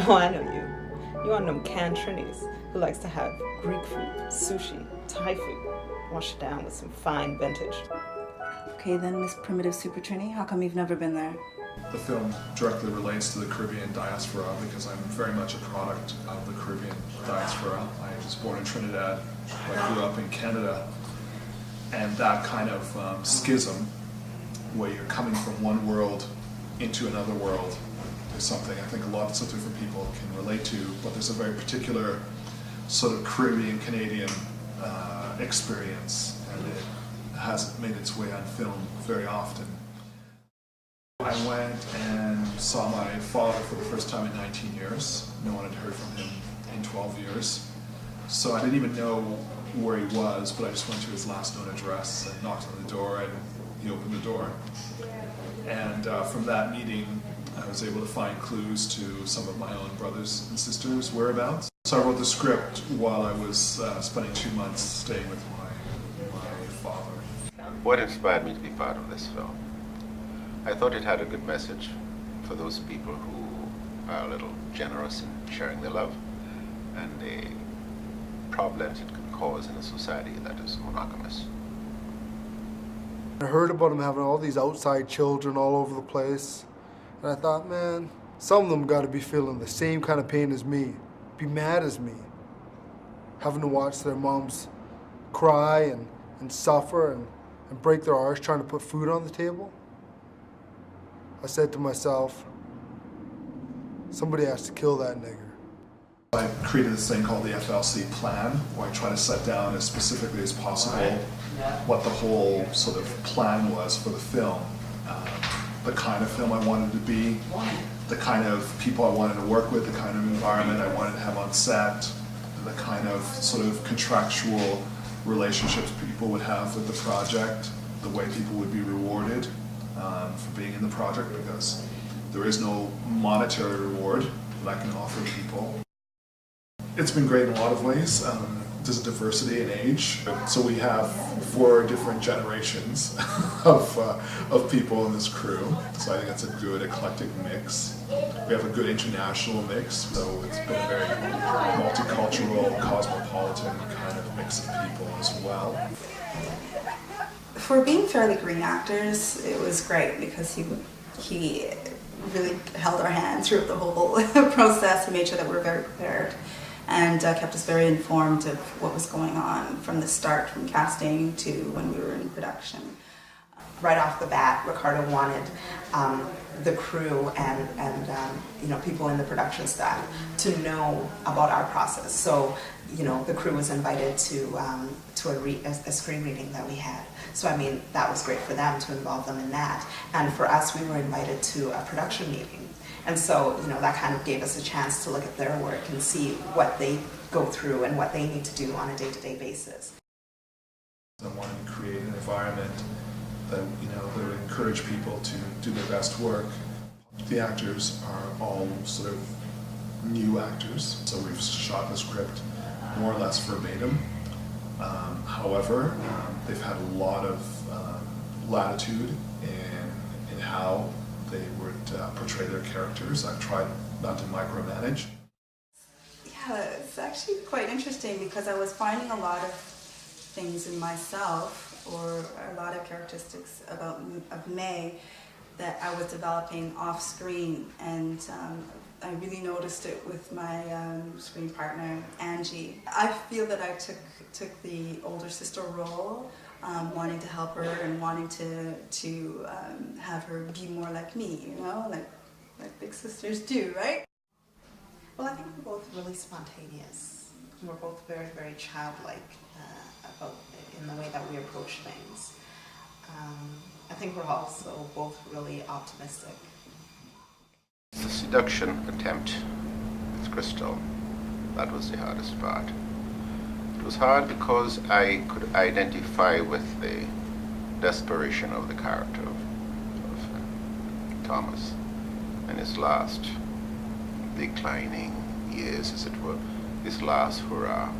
Oh, I know you. You're one of them canned Trinis who likes to have Greek food, sushi, Thai food, wash it down with some fine vintage. Okay, then, Miss Primitive Super Trini, how come you've never been there? The film directly relates to the Caribbean diaspora because I'm very much a product of the Caribbean diaspora. I was born in Trinidad, but I grew up in Canada, and that kind of schism where you're coming from one world into another world is something I think lots of different people can relate to, but there's a very particular sort of Caribbean Canadian experience, and it hasn't made its way on film very often. I went and saw my father for the first time in 19 years. No one had heard from him in 12 years. So I didn't even know where he was, but I just went to his last known address and knocked on the door, and he opened the door. And from that meeting, I was able to find clues to some of my own brothers and sisters' whereabouts. So I wrote the script while I was spending 2 months staying with my father. What inspired me to be part of this film? I thought it had a good message for those people who are a little generous in sharing their love and the problems it can cause in a society that is monogamous. I heard about him having all these outside children all over the place, and I thought, man, some of them got to be feeling the same kind of pain as me, be mad as me, having to watch their moms cry and suffer and break their arse trying to put food on the table. I said to myself, somebody has to kill that nigger. I created this thing called the FLC plan, where I try to set down as specifically as possible what the whole sort of plan was for the film. The kind of film I wanted to be, the kind of people I wanted to work with, the kind of environment I wanted to have on set, the kind of sort of contractual relationships people would have with the project, the way people would be rewarded for being in the project, because there is no monetary reward that I can offer people. It's been great in a lot of ways. There's a diversity in age, so we have 4 different generations of people in this crew. So I think it's a good eclectic mix. We have a good international mix, so it's been a very multicultural, cosmopolitan kind of mix of people as well. For being fairly green actors, it was great because he really held our hand through the whole process and made sure that we were very prepared, and kept us very informed of what was going on from the start, from casting to when we were in production. Right off the bat, Ricardo wanted the crew and people in the production staff to know about our process. So the crew was invited to a screen reading that we had. So I mean, that was great for them to involve them in that. And for us, we were invited to a production meeting. And so, that kind of gave us a chance to look at their work and see what they go through and what they need to do on a day-to-day basis. I wanted to create an environment that, that would encourage people to do their best work. The actors are all sort of new actors, so we've shot the script more or less verbatim. However, they've had a lot of latitude in how they would portray their characters. I've tried not to micromanage. Yeah, it's actually quite interesting because I was finding a lot of things in myself, or a lot of characteristics of May that I was developing off screen, and I really noticed it with my screen partner, Angie. I feel that I took the older sister role, wanting to help her and wanting to have her be more like me, like big sisters do, right? Well, I think we're both really spontaneous. We're both very, very childlike in the way that we approach things. I think we're also both really optimistic. The seduction attempt with Crystal, that was the hardest part. It was hard because I could identify with the desperation of the character of Thomas in his last declining years, as it were, his last hurrah,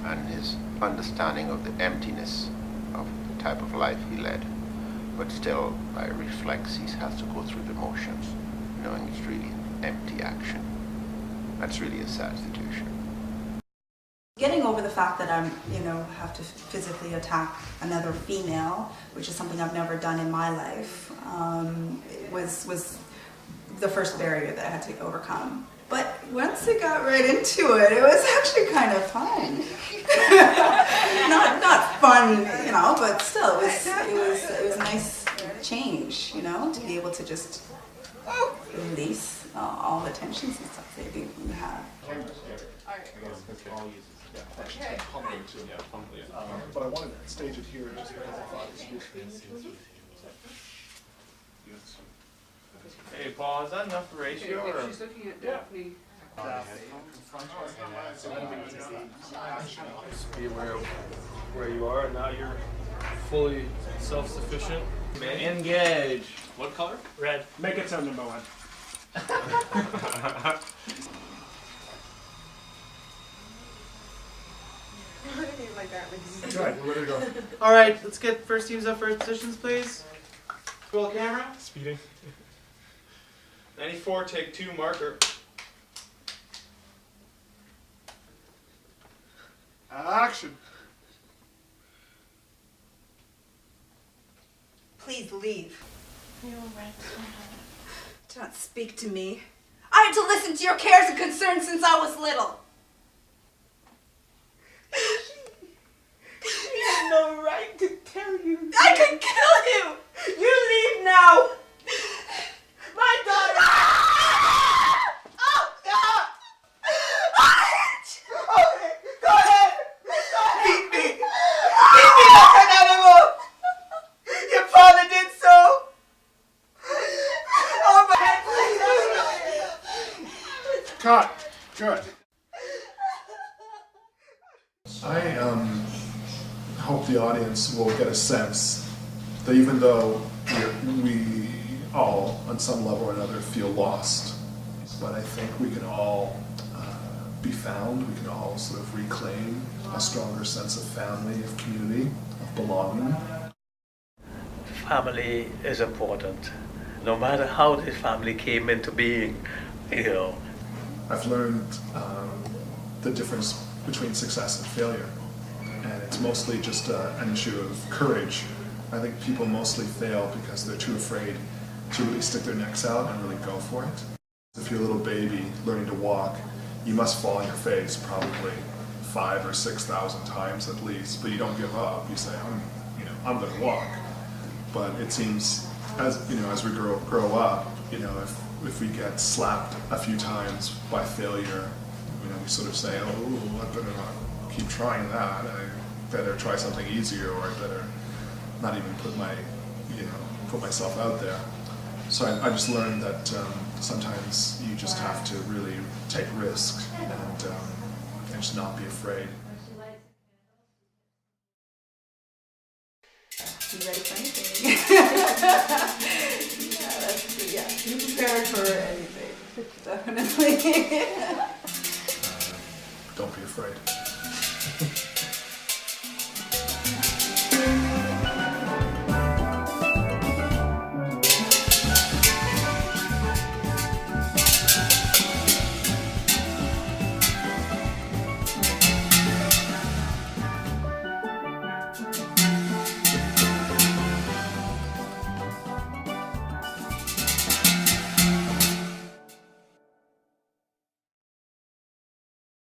and his understanding of the emptiness of the type of life he led. But still, by reflex, he has to go through the motions, knowing it's really an empty action. That's really a sad situation. Getting over the fact that I'm, have to physically attack another female, which is something I've never done in my life, was the first barrier that I had to overcome. But once I got right into it, it was actually kind of fun. not fun, but still, it was a nice change, to be able to just release all the tensions and stuff that you have. Okay. But I wanted to stage it here just because I thought it was Hey, Paul, is that enough ratio? Or? She's looking at Daphne. Be aware of where you are, and now you're fully self-sufficient. Engage. What color? Red. Make it sound number one. Good, we're ready to go. All right, let's get first teams up first positions, please. Roll the camera. Speeding. 94, take 2, marker. Action. Please leave. Do not speak to me. I had to listen to your cares and concerns since I was little. You have no right to tell you. I could kill you! You leave now! My daughter! Oh, God! Okay, go ahead! Beat me! Beat me like an animal! Your father did so! Oh, my God! Cut. Good. I hope the audience will get a sense that even though we all, on some level or another, feel lost, but I think we can all be found, we can all sort of reclaim a stronger sense of family, of community, of belonging. Family is important. No matter how this family came into being, I've learned the difference between success and failure, and it's mostly just an issue of courage. I think people mostly fail because they're too afraid to really stick their necks out and really go for it. If you're a little baby learning to walk, you must fall on your face probably 5,000 or 6,000 times at least, but you don't give up. You say, I'm going to walk. But it seems, as we grow up, if we get slapped a few times by failure, we sort of say, I better not keep trying that. I better try something easier, or I better not even put myself out there. So I just learned that sometimes you just have to really take risks and just not be afraid. You ready for anything? You prepared for anything, definitely. Don't be afraid.